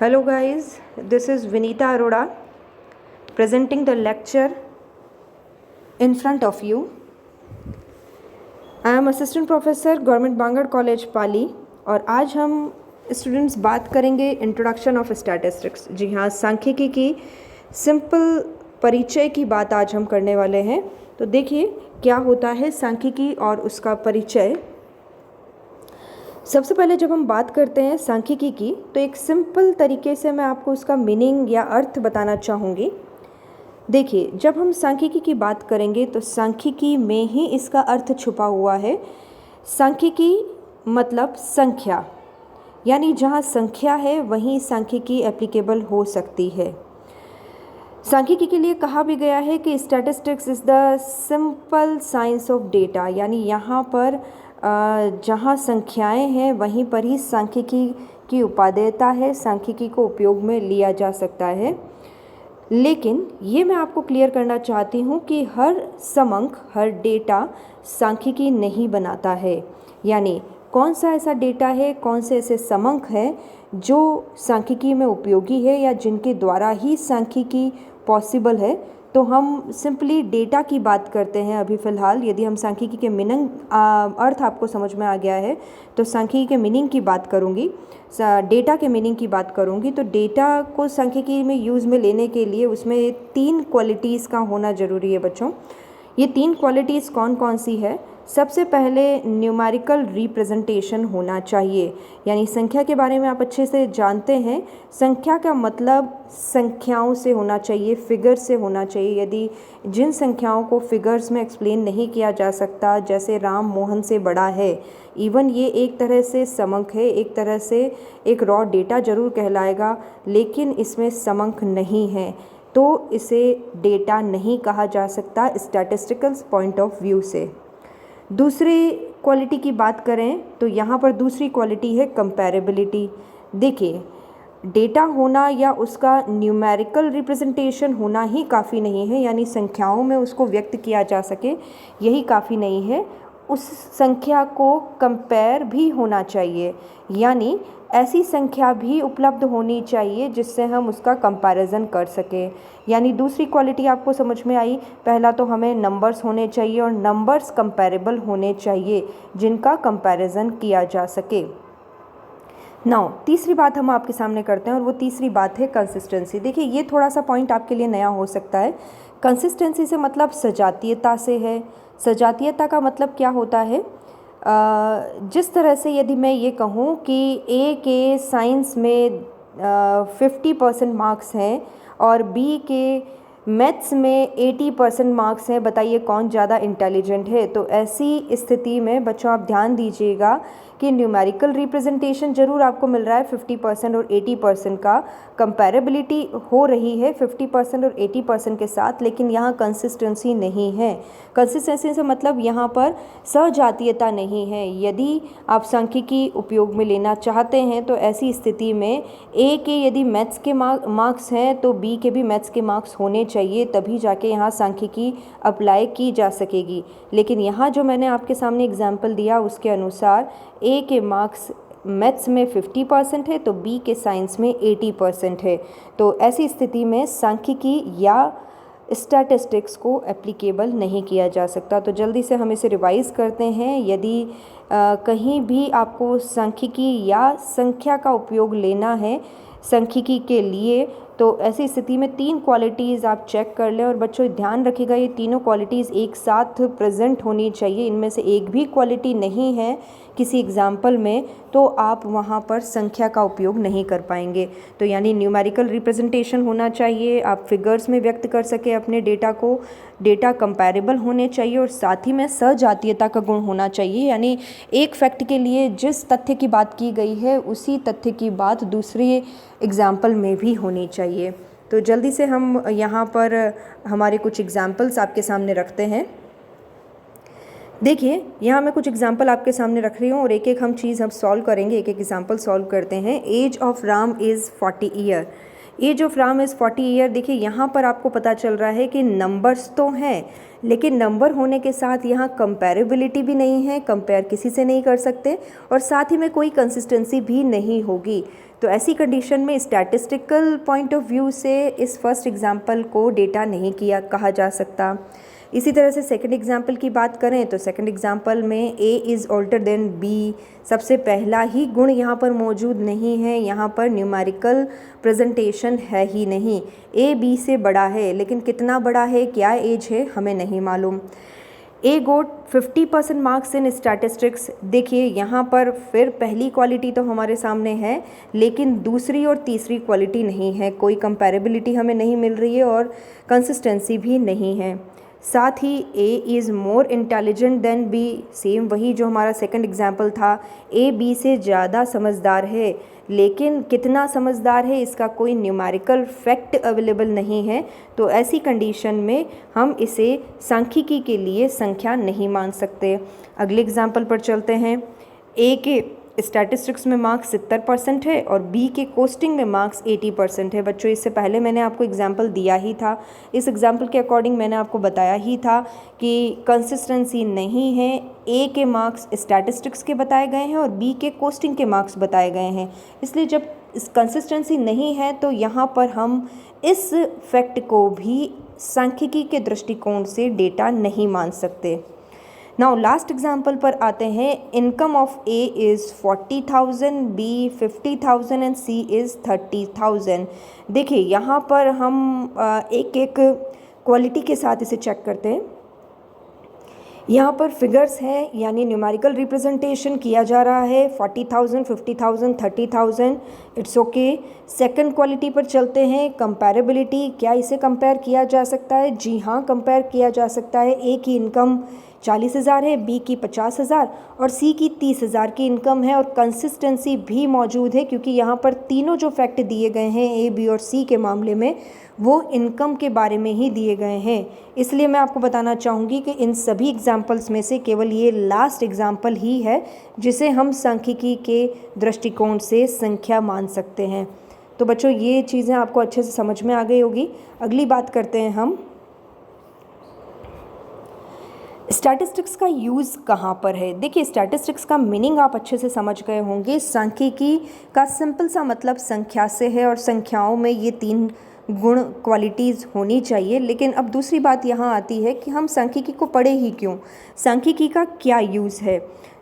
Hello guys, this is Vinita Arora presenting the lecture in front of you. I am Assistant Professor Government Bangar College पाली और आज हम students बात करेंगे introduction of statistics. जी हाँ, सांख्यिकी की सिंपल परिचय की बात आज हम करने वाले हैं। तो देखिए क्या होता है सांख्यिकी और उसका परिचय। सबसे पहले जब हम बात करते हैं सांख्यिकी की तो एक सिंपल तरीके से मैं आपको उसका मीनिंग या अर्थ बताना चाहूँगी। देखिए, जब हम सांख्यिकी की बात करेंगे तो सांख्यिकी में ही इसका अर्थ छुपा हुआ है। सांख्यिकी मतलब संख्या, यानी जहाँ संख्या है वहीं सांख्यिकी एप्लीकेबल हो सकती है। सांख्यिकी के लिए कहा भी गया है कि statistics is the simple science of data, यानी यहाँ पर जहाँ संख्याएं हैं वहीं पर ही सांख्यिकी की उपादेयता है, सांख्यिकी को उपयोग में लिया जा सकता है। लेकिन ये मैं आपको क्लियर करना चाहती हूँ कि हर समंक, हर डेटा सांख्यिकी नहीं बनाता है। यानी कौन सा ऐसा डेटा है, कौन से ऐसे समंक हैं जो सांख्यिकी में उपयोगी है या जिनके द्वारा ही सांख्यिकी पॉसिबल है। तो हम सिंपली डेटा की बात करते हैं अभी फ़िलहाल। यदि हम सांख्यिकी के मीनिंग अर्थ आपको समझ में आ गया है तो सांख्यिकी के मीनिंग की बात करूँगी, डेटा के मीनिंग की बात करूँगी। तो डेटा को सांख्यिकी में यूज़ में लेने के लिए उसमें 3 क्वालिटीज़ का होना ज़रूरी है बच्चों। ये 3 क्वालिटीज़ कौन कौन सी है? सबसे पहले न्यूमेरिकल रिप्रेजेंटेशन होना चाहिए, यानी संख्या के बारे में आप अच्छे से जानते हैं। संख्या का मतलब संख्याओं से होना चाहिए, फिगर से होना चाहिए। यदि जिन संख्याओं को फिगर्स में एक्सप्लेन नहीं किया जा सकता, जैसे राम मोहन से बड़ा है, इवन ये एक तरह से समंक है, एक तरह से एक रॉ डेटा ज़रूर कहलाएगा, लेकिन इसमें समंक नहीं है, तो इसे डेटा नहीं कहा जा सकता स्टैटिस्टिकल पॉइंट ऑफ व्यू से। दूसरी क्वालिटी की बात करें तो यहाँ पर दूसरी क्वालिटी है कंपैरेबिलिटी। देखिए, डेटा होना या उसका न्यूमेरिकल रिप्रेजेंटेशन होना ही काफ़ी नहीं है, यानी संख्याओं में उसको व्यक्त किया जा सके, यही काफ़ी नहीं है। उस संख्या को कंपेयर भी होना चाहिए, यानी ऐसी संख्या भी उपलब्ध होनी चाहिए जिससे हम उसका कंपैरिजन कर सकें। यानी दूसरी क्वालिटी आपको समझ में आई। पहला तो हमें नंबर्स होने चाहिए और नंबर्स कंपैरेबल होने चाहिए जिनका कंपैरिजन किया जा सके। नाउ तीसरी बात हम आपके सामने करते हैं और वो तीसरी बात है कंसिस्टेंसी। देखिए, ये थोड़ा सा पॉइंट आपके लिए नया हो सकता है। कंसिस्टेंसी से मतलब सजातीयता से है। सजातीयता का मतलब क्या होता है? जिस तरह से यदि मैं ये कहूँ कि ए के साइंस में 50% मार्क्स हैं और बी के मैथ्स में 80% मार्क्स हैं, बताइए कौन ज़्यादा इंटेलिजेंट है। तो ऐसी स्थिति में बच्चों आप ध्यान दीजिएगा कि न्यूमेरिकल रिप्रेजेंटेशन ज़रूर आपको मिल रहा है 50% और 80% का, कंपैरेबिलिटी हो रही है 50% और 80% के साथ, लेकिन यहाँ कंसिस्टेंसी नहीं है। कंसिस्टेंसी से मतलब यहाँ पर सजातीयता नहीं है। यदि आप सांख्यिकी उपयोग में लेना चाहते हैं तो ऐसी स्थिति में ए के यदि मैथ्स के मार्क्स हैं तो बी के भी मैथ्स के मार्क्स होने चाहिए, तभी जाके यहाँ सांख्यिकी अप्लाई की जा सकेगी। लेकिन यहाँ जो मैंने आपके सामने एग्जाम्पल दिया उसके अनुसार ए के मार्क्स मैथ्स में 50% है तो बी के साइंस में 80% है। तो ऐसी स्थिति में सांख्यिकी या स्टैटिस्टिक्स को एप्लीकेबल नहीं किया जा सकता। तो जल्दी से हम इसे रिवाइज़ करते हैं। यदि कहीं भी आपको सांख्यिकी या संख्या का उपयोग लेना है सांख्यिकी के लिए तो ऐसी स्थिति में 3 क्वालिटीज़ आप चेक कर लें। और बच्चों ध्यान रखिएगा, ये तीनों क्वालिटीज़ एक साथ प्रेजेंट होनी चाहिए। इनमें से एक भी क्वालिटी नहीं है किसी एग्जाम्पल में तो आप वहाँ पर संख्या का उपयोग नहीं कर पाएंगे। तो यानी न्यूमेरिकल रिप्रेजेंटेशन होना चाहिए, आप फिगर्स में व्यक्त कर सके अपने डेटा को, डेटा कंपैरेबल होने चाहिए और साथ ही में सजातीयता का गुण होना चाहिए। यानी एक फैक्ट के लिए जिस तथ्य की बात की गई है उसी तथ्य की बात दूसरे एग्जाम्पल में भी होनी चाहिए। तो जल्दी से हम यहाँ पर हमारे कुछ एग्जाम्पल्स आपके सामने रखते हैं। देखिए, यहाँ मैं कुछ एग्जाम्पल आपके सामने रख रही हूँ और एक एक हम चीज़ हम सॉल्व करेंगे, एक एक एग्जाम्पल सॉल्व करते हैं। Age of Ram is 40 year. Age of Ram is 40 year. देखिए, यहाँ पर आपको पता चल रहा है कि नंबर्स तो हैं, लेकिन नंबर होने के साथ यहाँ कंपैरेबिलिटी भी नहीं है, कंपेयर किसी से नहीं कर सकते और साथ ही में कोई कंसिस्टेंसी भी नहीं होगी। तो ऐसी कंडीशन में स्टैटिस्टिकल पॉइंट ऑफ व्यू से इस फर्स्ट एग्जाम्पल को डेटा नहीं किया कहा जा सकता। इसी तरह से सेकंड एग्जाम्पल की बात करें तो सेकंड एग्जाम्पल में A is older than B, सबसे पहला ही गुण यहाँ पर मौजूद नहीं है, यहाँ पर न्यूमेरिकल प्रेजेंटेशन है ही नहीं। A B से बड़ा है, लेकिन कितना बड़ा है, क्या एज है, हमें नहीं मालूम। A got 50% marks in statistics. देखिए यहाँ पर फिर पहली क्वालिटी तो हमारे सामने है, लेकिन दूसरी और तीसरी क्वालिटी नहीं है, कोई कंपैरेबिलिटी हमें नहीं मिल रही है और कंसिस्टेंसी भी नहीं है। साथ ही A is more intelligent then B, same वही जो हमारा सेकंड एग्जाम्पल था, A B से ज़्यादा समझदार है, लेकिन कितना समझदार है इसका कोई न्यूमेरिकल फैक्ट अवेलेबल नहीं है। तो ऐसी कंडीशन में हम इसे सांख्यिकी के लिए संख्या नहीं मान सकते। अगले एग्जाम्पल पर चलते हैं। A के स्टैटिस्टिक्स में मार्क्स 70% है और B के कोस्टिंग में मार्क्स 80% है। बच्चों इससे पहले मैंने आपको एग्जाम्पल दिया ही था, इस एग्जाम्पल के अकॉर्डिंग मैंने आपको बताया ही था कि कंसिस्टेंसी नहीं है। A के मार्क्स स्टैटिस्टिक्स के बताए गए हैं और B के कोस्टिंग के मार्क्स बताए गए हैं, इसलिए जब इस कंसिस्टेंसी नहीं है तो यहाँ पर हम इस फैक्ट को भी सांख्यिकी के दृष्टिकोण से डेटा नहीं मान सकते। नाउ लास्ट एग्जाम्पल पर आते हैं। Income of A is 40,000, B 50,000 and C is 30,000। देखिए यहाँ पर हम एक एक क्वालिटी के साथ इसे चेक करते हैं। यहाँ पर फिगर्स है, यानी न्यूमेरिकल रिप्रेजेंटेशन किया जा रहा है। 40,000, 50,000, 30,000, इट्स ओके। सेकंड क्वालिटी पर चलते हैं, कंपैरेबिलिटी। क्या इसे कंपेयर किया जा सकता है? जी हाँ, कंपेयर किया जा सकता है। A की इनकम 40,000 है, B की 50,000 और C की 30,000 की इनकम है। और कंसिस्टेंसी भी मौजूद है, क्योंकि यहाँ पर तीनों जो फैक्ट दिए गए हैं A, B और C के मामले में, वो इनकम के बारे में ही दिए गए हैं। इसलिए मैं आपको बताना चाहूँगी कि इन सभी एग्जाम्पल्स में से केवल ये लास्ट एग्जाम्पल ही है जिसे हम सांख्यिकी के दृष्टिकोण से संख्या मान सकते हैं। तो बच्चों ये चीज़ें आपको अच्छे से समझ में आ गई होगी। अगली बात करते हैं हम, स्टैटिस्टिक्स का यूज़ कहाँ पर है। देखिए स्टैटिस्टिक्स का मीनिंग आप अच्छे से समझ गए होंगे। सांख्यिकी का सिंपल सा मतलब संख्या से है और संख्याओं में ये 3 गुण क्वालिटीज़ होनी चाहिए। लेकिन अब दूसरी बात यहाँ आती है कि हम सांख्यिकी को पढ़े ही क्यों, सांख्यिकी का क्या यूज़ है।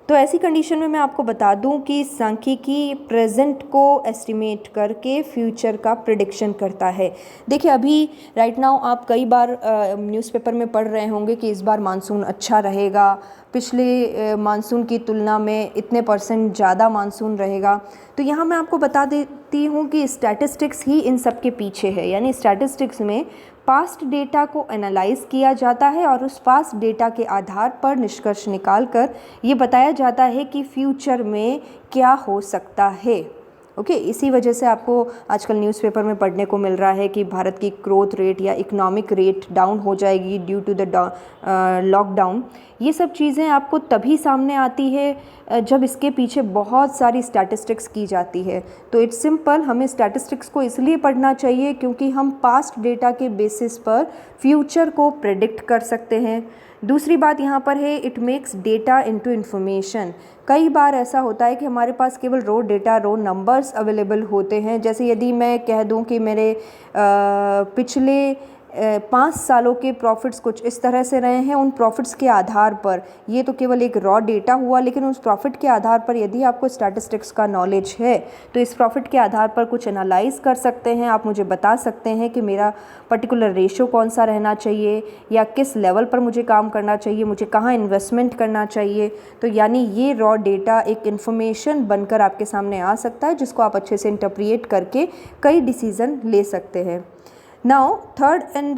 तो ऐसी कंडीशन में मैं आपको बता दूं कि सांख्यिकी प्रेजेंट को एस्टिमेट करके फ्यूचर का प्रिडिक्शन करता है। देखिए अभी राइट नाउ आप कई बार न्यूज़पेपर में पढ़ रहे होंगे कि इस बार मानसून अच्छा रहेगा, पिछले मानसून की तुलना में इतने % ज़्यादा मानसून रहेगा। तो यहाँ मैं आपको बता देती हूँ कि स्टैटिस्टिक्स ही इन सब के पीछे है। यानी स्टैटिस्टिक्स में पास्ट डेटा को एनालाइज किया जाता है और उस पास्ट डेटा के आधार पर निष्कर्ष निकालकर ये बताया जाता है कि फ्यूचर में क्या हो सकता है। ओके, इसी वजह से आपको आजकल न्यूज़पेपर में पढ़ने को मिल रहा है कि भारत की ग्रोथ रेट या इकोनॉमिक रेट डाउन हो जाएगी ड्यू टू द लॉकडाउन। ये सब चीज़ें आपको तभी सामने आती है जब इसके पीछे बहुत सारी स्टैटिस्टिक्स की जाती है। तो इट्स सिंपल, हमें स्टैटिस्टिक्स को इसलिए पढ़ना चाहिए क्योंकि हम पास्ट डेटा के बेसिस पर फ्यूचर को प्रेडिक्ट कर सकते हैं। दूसरी बात यहाँ पर है, it makes data into information. कई बार ऐसा होता है कि हमारे पास केवल रो डेटा, रो नंबर्स अवेलेबल होते हैं। जैसे यदि मैं कह दूँ कि मेरे पिछले 5 सालों के प्रॉफिट्स कुछ इस तरह से रहे हैं, उन प्रॉफिट्स के आधार पर, ये तो केवल एक रॉ डेटा हुआ, लेकिन उस प्रॉफिट के आधार पर यदि आपको स्टैटिस्टिक्स का नॉलेज है तो इस प्रॉफिट के आधार पर कुछ एनालाइज कर सकते हैं। आप मुझे बता सकते हैं कि मेरा पर्टिकुलर रेशो कौन सा रहना चाहिए या किस लेवल पर मुझे काम करना चाहिए, मुझे कहाँ इन्वेस्टमेंट करना चाहिए। तो यानी ये रॉ डेटा एक इन्फॉर्मेशन बनकर आपके सामने आ सकता है, जिसको आप अच्छे से इंटरप्रिएट करके कई डिसीज़न ले सकते हैं। Now third and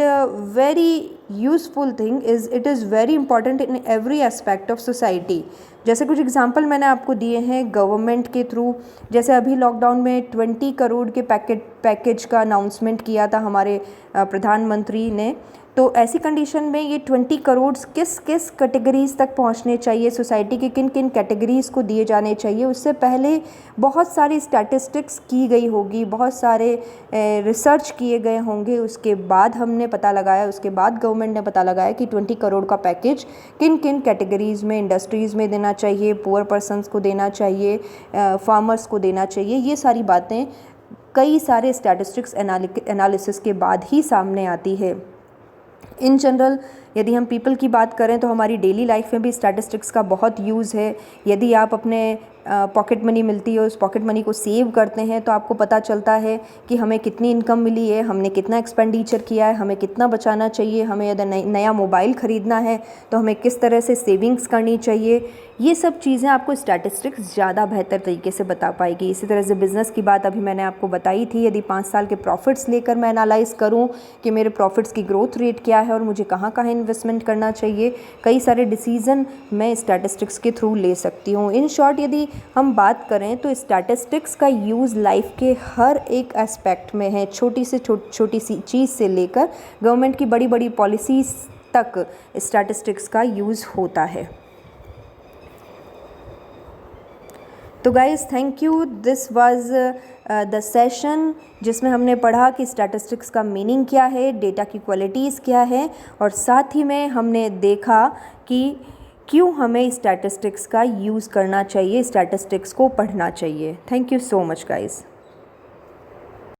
very useful thing is it is very important in every aspect of society। जैसे कुछ एग्जांपल मैंने आपको दिए हैं गवर्नमेंट के थ्रू। जैसे अभी लॉकडाउन में 20 करोड़ के पैकेज का अनाउंसमेंट किया था हमारे प्रधानमंत्री ने। तो ऐसी कंडीशन में ये 20 करोड़ किस किस कैटेगरीज़ तक पहुंचने चाहिए, सोसाइटी के किन किन कैटेगरीज़ को दिए जाने चाहिए, उससे पहले बहुत सारी स्टैटिस्टिक्स की गई होगी, बहुत सारे रिसर्च किए गए होंगे। उसके बाद हमने पता लगाया, उसके बाद गवर्नमेंट ने पता लगाया कि 20 करोड़ का पैकेज किन किन कैटेगरीज़ में, इंडस्ट्रीज़ में देना चाहिए, पुअर पर्सनस को देना चाहिए, फार्मर्स को देना चाहिए। ये सारी बातें कई सारे स्टैटिस्टिक्स एनालिसिस के बाद ही सामने आती है। इन जनरल यदि हम पीपल की बात करें तो हमारी डेली लाइफ में भी स्टैटिस्टिक्स का बहुत यूज़ है। यदि आप अपने पॉकेट मनी मिलती है, उस पॉकेट मनी को सेव करते हैं तो आपको पता चलता है कि हमें कितनी इनकम मिली है, हमने कितना एक्सपेंडिचर किया है, हमें कितना बचाना चाहिए, हमें यदि नया मोबाइल ख़रीदना है तो हमें किस तरह से सेविंग्स करनी चाहिए। ये सब चीज़ें आपको स्टैटिस्टिक्स ज़्यादा बेहतर तरीके से बता पाएगी। इसी तरह से बिज़नेस की बात अभी मैंने आपको बताई थी। यदि 5 साल के प्रॉफिट्स लेकर मैं एनालाइज़ करूँ कि मेरे प्रॉफिट्स की ग्रोथ रेट क्या है और मुझे कहाँ कहाँ इन्वेस्टमेंट करना चाहिए, कई सारे डिसीज़न मैं स्टैटिस्टिक्स के थ्रू ले सकती हूँ। इन शॉर्ट यदि हम बात करें तो स्टैटिस्टिक्स का यूज़ लाइफ के हर एक एस्पेक्ट में है, छोटी से छोटी सी चीज़ से लेकर गवर्नमेंट की बड़ी बड़ी पॉलिसीज़ तक स्टैटिस्टिक्स का यूज़ होता है। तो guys thank you, this was the session जिसमें हमने पढ़ा कि स्टैटिस्टिक्स का मीनिंग क्या है, डेटा की क्वालिटीज़ क्या है, और साथ ही में हमने देखा कि क्यों हमें स्टैटिस्टिक्स का यूज़ करना चाहिए, स्टैटिस्टिक्स को पढ़ना चाहिए। Thank you so much guys.